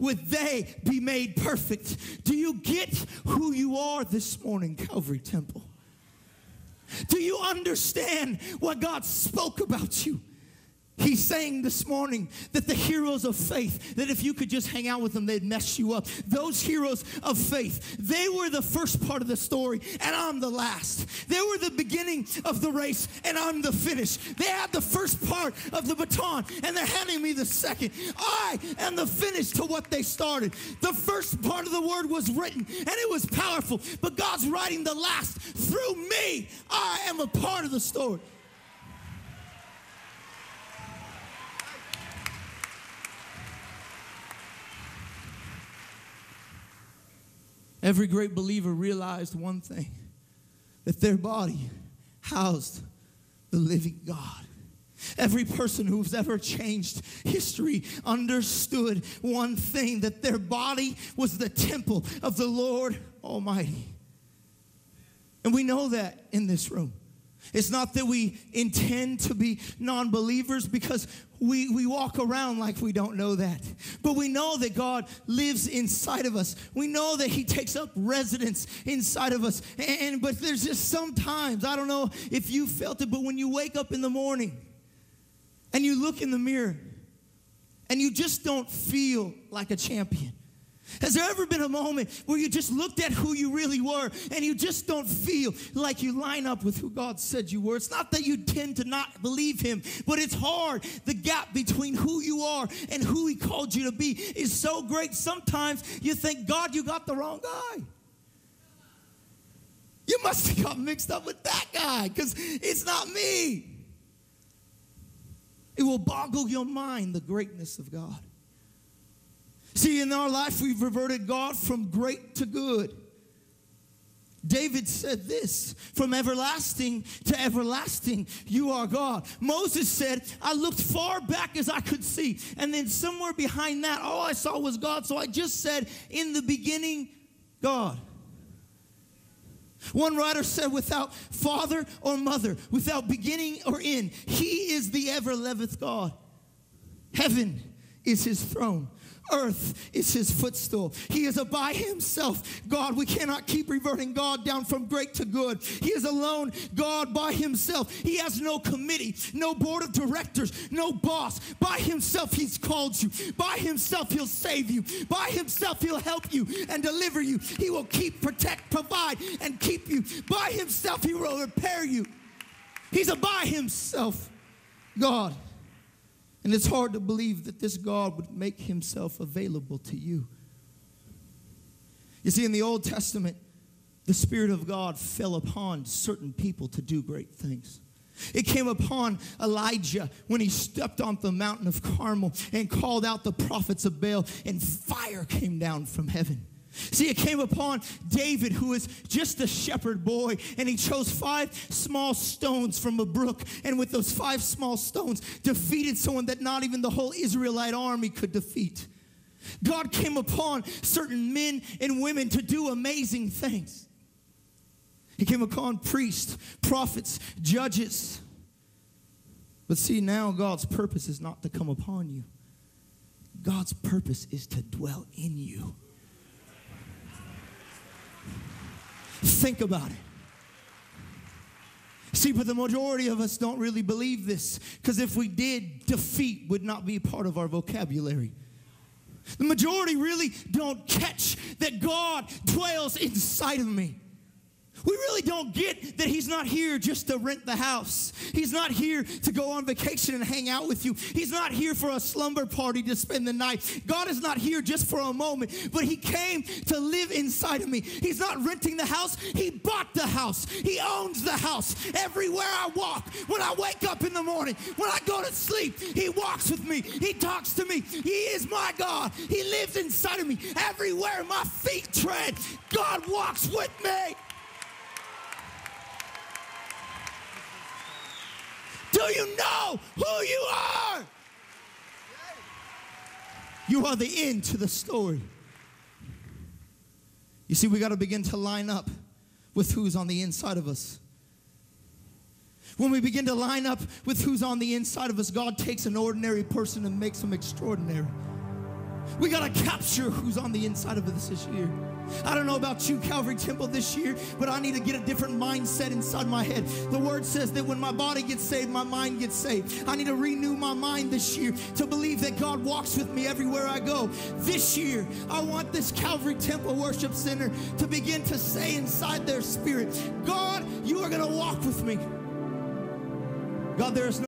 would they be made perfect. Do you get who you are this morning, Calvary Temple? Do you understand what God spoke about you? He's saying this morning that the heroes of faith, that if you could just hang out with them, they'd mess you up. Those heroes of faith, they were the first part of the story, and I'm the last. They were the beginning of the race, and I'm the finish. They had the first part of the baton, and they're handing me the second. I am the finish to what they started. The first part of the word was written, and it was powerful, but God's writing the last through me. I am a part of the story. Every great believer realized one thing, that their body housed the living God. Every person who's ever changed history understood one thing, that their body was the temple of the Lord Almighty. And we know that in this room. It's not that we intend to be non-believers, because we walk around like we don't know that. But we know that God lives inside of us. We know that he takes up residence inside of us. But there's just sometimes, I don't know if you felt it, but when you wake up in the morning and you look in the mirror and you just don't feel like a champion. Has there ever been a moment where you just looked at who you really were and you just don't feel like you line up with who God said you were? It's not that you tend to not believe him, but it's hard. The gap between who you are and who he called you to be is so great. Sometimes you think, God, you got the wrong guy. You must have got mixed up with that guy, because it's not me. It will boggle your mind, the greatness of God. See, in our life, we've reverted God from great to good. David said this, from everlasting to everlasting, you are God. Moses said, I looked far back as I could see, and then somewhere behind that, all I saw was God. So I just said, in the beginning, God. One writer said, without father or mother, without beginning or end, he is the ever-liveth God. Heaven is his throne. Earth is his footstool. He is a by himself God. We cannot keep reverting God down from great to good. He is alone God by himself. He has no committee, no board of directors, no boss. By himself he's called you. By himself he'll save you. By himself he'll help you and deliver you. He will keep, protect, provide, and keep you. By himself he will repair you. He's a by himself God. And it's hard to believe that this God would make himself available to you. You see, in the Old Testament, the Spirit of God fell upon certain people to do great things. It came upon Elijah when he stepped on the mountain of Carmel and called out the prophets of Baal, and fire came down from heaven. See, it came upon David, who was just a shepherd boy, and he chose 5 small stones from a brook, and with those 5 small stones defeated someone that not even the whole Israelite army could defeat. God came upon certain men and women to do amazing things. He came upon priests, prophets, judges. But see, now God's purpose is not to come upon you. God's purpose is to dwell in you. Think about it. See, but the majority of us don't really believe this, because if we did, defeat would not be part of our vocabulary. The majority really don't catch that God dwells inside of me. We really don't get that he's not here just to rent the house. He's not here to go on vacation and hang out with you. He's not here for a slumber party to spend the night. God is not here just for a moment, but he came to live inside of me. He's not renting the house. He bought the house. He owns the house. Everywhere I walk, when I wake up in the morning, when I go to sleep, he walks with me. He talks to me. He is my God. He lives inside of me. Everywhere my feet tread, God walks with me. Do you know who you are? You are the end to the story. You see, we got to begin to line up with who's on the inside of us. When we begin to line up with who's on the inside of us, God takes an ordinary person and makes them extraordinary. We got to capture who's on the inside of us this year. I don't know about you, Calvary Temple, this year, but I need to get a different mindset inside my head. The word says that when my body gets saved, my mind gets saved. I need to renew my mind this year to believe that God walks with me everywhere I go. This year, I want this Calvary Temple Worship Center to begin to say inside their spirit, God, you are going to walk with me. God, there is no